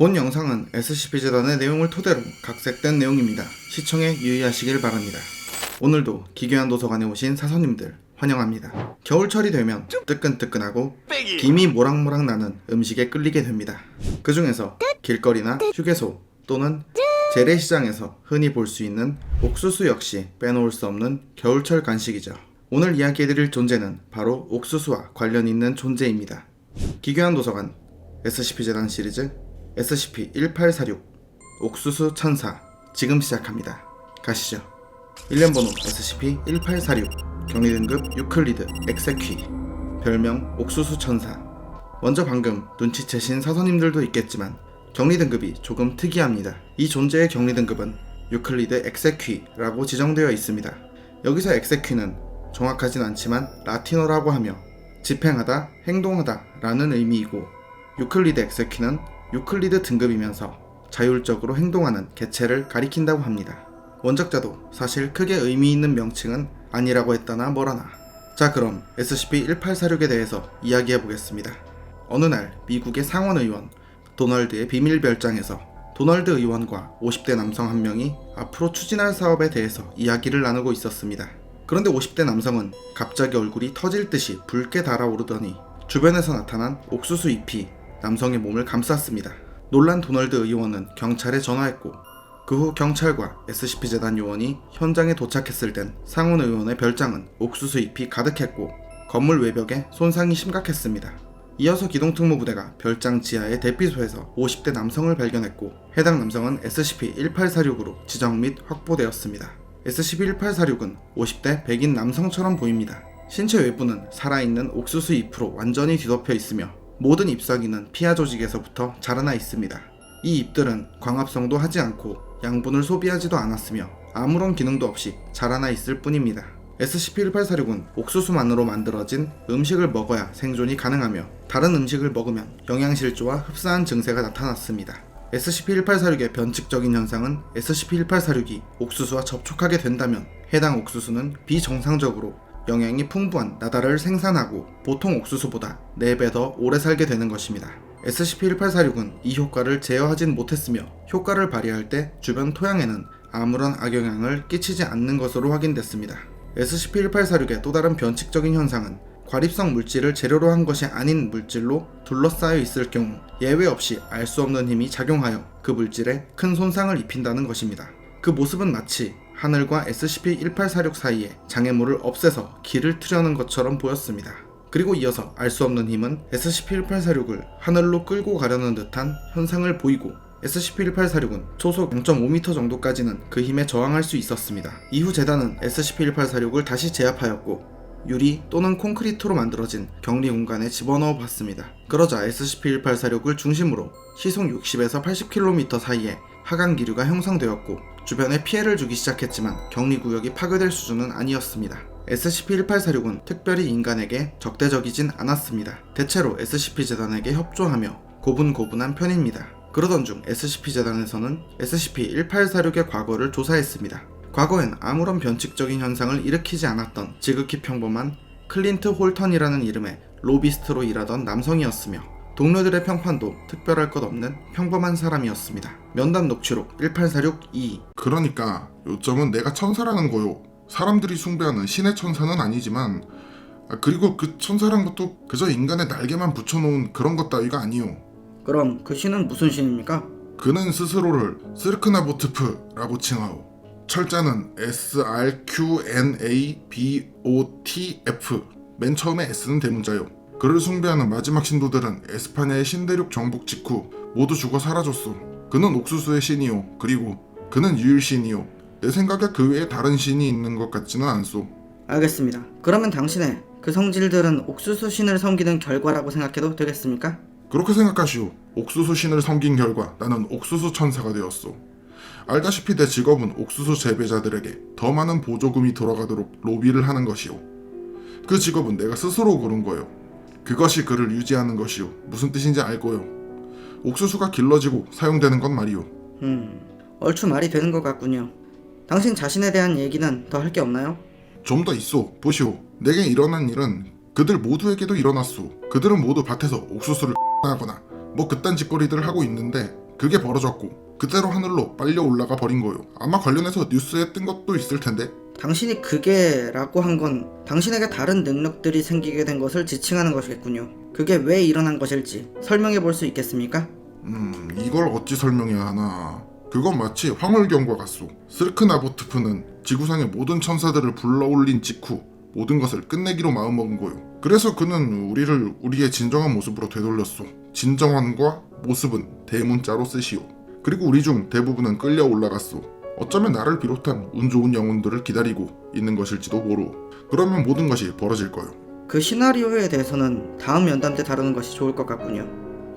본 영상은 SCP-재단의 내용을 토대로 각색된 내용입니다. 시청에 유의하시길 바랍니다. 오늘도 기괴한 도서관에 오신 사서님들 환영합니다. 겨울철이 되면 뜨끈뜨끈하고 김이 모락모락 나는 음식에 끌리게 됩니다. 그 중에서 길거리나 휴게소 또는 재래시장에서 흔히 볼 수 있는 옥수수 역시 빼놓을 수 없는 겨울철 간식이죠. 오늘 이야기해드릴 존재는 바로 옥수수와 관련 있는 존재입니다. 기괴한 도서관 SCP-재단 시리즈 SCP-1846 옥수수 천사 지금 시작합니다. 가시죠. 일련번호 SCP-1846 격리등급 유클리드 엑세퀴 별명 옥수수 천사. 먼저 방금 눈치채신 사서님들도 있겠지만 격리등급이 조금 특이합니다. 이 존재의 격리등급은 유클리드 엑세퀴라고 지정되어 있습니다. 여기서 엑세퀴는 정확하진 않지만 라틴어라고 하며 집행하다, 행동하다 라는 의미이고, 유클리드 엑세퀴는 유클리드 등급이면서 자율적으로 행동하는 개체를 가리킨다고 합니다. 원작자도 사실 크게 의미 있는 명칭은 아니라고 했다나 뭐라나. 자, 그럼 SCP-1846에 대해서 이야기해보겠습니다. 어느 날 미국의 상원의원 도널드의 비밀 별장에서 도널드 의원과 50대 남성 한 명이 앞으로 추진할 사업에 대해서 이야기를 나누고 있었습니다. 그런데 50대 남성은 갑자기 얼굴이 터질 듯이 붉게 달아오르더니 주변에서 나타난 옥수수 잎이 남성의 몸을 감쌌습니다. 놀란 도널드 의원은 경찰에 전화했고, 그 후 경찰과 SCP-재단 요원이 현장에 도착했을 땐 상원 의원의 별장은 옥수수 잎이 가득했고 건물 외벽에 손상이 심각했습니다. 이어서 기동특무부대가 별장 지하의 대피소에서 50대 남성을 발견했고, 해당 남성은 SCP-1846으로 지정 및 확보되었습니다. SCP-1846은 50대 백인 남성처럼 보입니다. 신체 외부는 살아있는 옥수수 잎으로 완전히 뒤덮여 있으며 모든 잎사귀는 피하 조직에서부터 자라나 있습니다. 이 잎들은 광합성도 하지 않고 양분을 소비하지도 않았으며 아무런 기능도 없이 자라나 있을 뿐입니다. SCP-1846은 옥수수만으로 만들어진 음식을 먹어야 생존이 가능하며 다른 음식을 먹으면 영양실조와 흡사한 증세가 나타났습니다. SCP-1846의 변칙적인 현상은 SCP-1846이 옥수수와 접촉하게 된다면 해당 옥수수는 비정상적으로 영양이 풍부한 나달을 생산하고 보통 옥수수보다 4배 더 오래 살게 되는 것입니다. SCP-1846은 이 효과를 제어하진 못했으며 효과를 발휘할 때 주변 토양에는 아무런 악영향을 끼치지 않는 것으로 확인됐습니다. SCP-1846의 또 다른 변칙적인 현상은 과립성 물질을 재료로 한 것이 아닌 물질로 둘러싸여 있을 경우 예외 없이 알 수 없는 힘이 작용하여 그 물질에 큰 손상을 입힌다는 것입니다. 그 모습은 마치 하늘과 SCP-1846 사이에 장애물을 없애서 길을 트려는 것처럼 보였습니다. 그리고 이어서 알 수 없는 힘은 SCP-1846을 하늘로 끌고 가려는 듯한 현상을 보이고, SCP-1846은 초속 0.5m 정도까지는 그 힘에 저항할 수 있었습니다. 이후 재단은 SCP-1846을 다시 제압하였고 유리 또는 콘크리트로 만들어진 격리 공간에 집어넣어 봤습니다. 그러자 SCP-1846을 중심으로 시속 60에서 80km 사이에 하강 기류가 형성되었고 주변에 피해를 주기 시작했지만 격리구역이 파괴될 수준은 아니었습니다. SCP-1846은 특별히 인간에게 적대적이진 않았습니다. 대체로 SCP-재단에게 협조하며 고분고분한 편입니다. 그러던 중 SCP-재단에서는 SCP-1846의 과거를 조사했습니다. 과거엔 아무런 변칙적인 현상을 일으키지 않았던 지극히 평범한 클린트 홀턴이라는 이름의 로비스트로 일하던 남성이었으며 동료들의 평판도 특별할 것 없는 평범한 사람이었습니다. 면담 녹취록 1846-2. 그러니까 요점은 내가 천사라는 거요. 사람들이 숭배하는 신의 천사는 아니지만 그리고 그 천사란 것도 그저 인간의 날개만 붙여놓은 그런 것 따위가 아니요. 그럼 그 신은 무슨 신입니까? 그는 스스로를 스르크나보트프라고 칭하오. 철자는 SRQNABOTF. 맨 처음에 S는 대문자요. 그를 숭배하는 마지막 신도들은 에스파냐의 신대륙 정복 직후 모두 죽어 사라졌소. 그는 옥수수의 신이요. 그리고 그는 유일신이요. 내 생각에 그 외에 다른 신이 있는 것 같지는 않소. 알겠습니다. 그러면 당신의 그 성질들은 옥수수 신을 섬기는 결과라고 생각해도 되겠습니까? 그렇게 생각하시오. 옥수수 신을 섬긴 결과 나는 옥수수 천사가 되었소. 알다시피 내 직업은 옥수수 재배자들에게 더 많은 보조금이 돌아가도록 로비를 하는 것이오. 그 직업은 내가 스스로 고른 거요. 그것이 그를 유지하는 것이오. 무슨 뜻인지 알고요. 옥수수가 길러지고 사용되는 건 말이오. 얼추 말이 되는 것 같군요. 당신 자신에 대한 얘기는 더 할 게 없나요? 좀 더 있소. 보시오. 내게 일어난 일은 그들 모두에게도 일어났소. 그들은 모두 밭에서 옥수수를 하거나 뭐 그딴 짓거리들을 하고 있는데 그게 벌어졌고 그대로 하늘로 빨려 올라가 버린 거요. 아마 관련해서 뉴스에 뜬 것도 있을 텐데. 당신이 그게 라고 한 건 당신에게 다른 능력들이 생기게 된 것을 지칭하는 것이겠군요. 그게 왜 일어난 것일지 설명해 볼 수 있겠습니까? 이걸 어찌 설명해야 하나. 그건 마치 황홀경과 같소. 스르크나보트프는 지구상의 모든 천사들을 불러올린 직후 모든 것을 끝내기로 마음먹은 거요. 그래서 그는 우리를 우리의 진정한 모습으로 되돌렸소. 진정한과 모습은 대문자로 쓰시오. 그리고 우리 중 대부분은 끌려 올라갔소. 어쩌면 나를 비롯한 운 좋은 영혼들을 기다리고 있는 것일지도 모르오. 그러면 모든 것이 벌어질 거요. 그 시나리오에 대해서는 다음 연담 때 다루는 것이 좋을 것 같군요.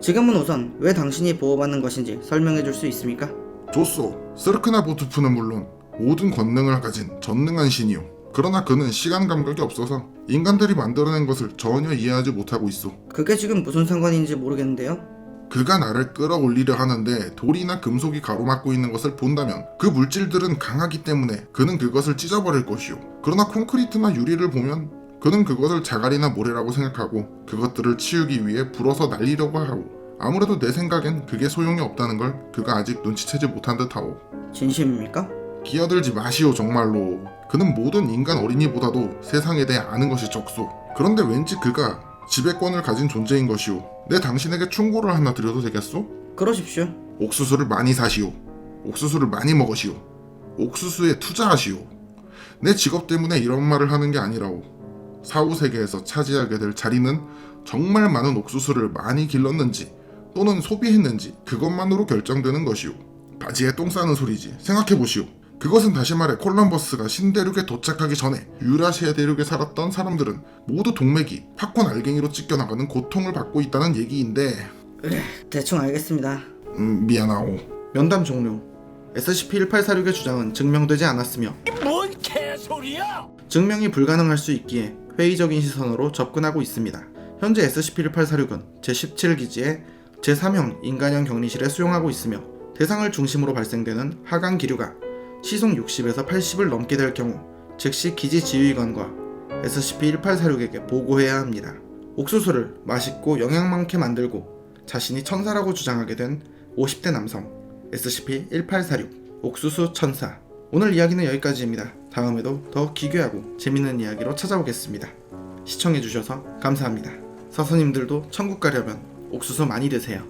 지금은 우선 왜 당신이 보호받는 것인지 설명해 줄 수 있습니까? 좋소. 스르크나보트프는 물론 모든 권능을 가진 전능한 신이오. 그러나 그는 시간 감각이 없어서 인간들이 만들어낸 것을 전혀 이해하지 못하고 있어. 그게 지금 무슨 상관인지 모르겠는데요. 그가 나를 끌어올리려 하는데 돌이나 금속이 가로막고 있는 것을 본다면 그 물질들은 강하기 때문에 그는 그것을 찢어버릴 것이오. 그러나 콘크리트나 유리를 보면 그는 그것을 자갈이나 모래라고 생각하고 그것들을 치우기 위해 불어서 날리려고 하오. 아무래도 내 생각엔 그게 소용이 없다는 걸 그가 아직 눈치채지 못한 듯하오. 진심입니까? 끼어들지 마시오 정말로. 그는 모든 인간 어린이보다도 세상에 대해 아는 것이 적소. 그런데 왠지 그가 지배권을 가진 존재인 것이오. 내 당신에게 충고를 하나 드려도 되겠소? 그러십시오. 옥수수를 많이 사시오. 옥수수를 많이 먹으시오. 옥수수에 투자하시오. 내 직업 때문에 이런 말을 하는 게 아니라오. 사후 세계에서 차지하게 될 자리는 정말 많은 옥수수를 많이 길렀는지 또는 소비했는지 그것만으로 결정되는 것이오. 바지에 똥 싸는 소리지. 생각해보시오. 그것은 다시 말해 콜럼버스가 신대륙에 도착하기 전에 유라시아 대륙에 살았던 사람들은 모두 동맥이 팝콘 알갱이로 찢겨나가는 고통을 받고 있다는 얘기인데. 대충 알겠습니다. 미안하오. 면담 종료. SCP-1846의 주장은 증명되지 않았으며 뭔 개소리야! 증명이 불가능할 수 있기에 회의적인 시선으로 접근하고 있습니다. 현재 SCP-1846은 제17기지의 제3형 인간형 격리실에 수용하고 있으며 대상을 중심으로 발생되는 하강 기류가 시속 60에서 80을 넘게 될 경우 즉시 기지 지휘관과 SCP-1846에게 보고해야 합니다. 옥수수를 맛있고 영양 많게 만들고 자신이 천사라고 주장하게 된 50대 남성 SCP-1846 옥수수 천사. 오늘 이야기는 여기까지입니다. 다음에도 더 기괴하고 재밌는 이야기로 찾아오겠습니다. 시청해주셔서 감사합니다. 사서님들도 천국 가려면 옥수수 많이 드세요.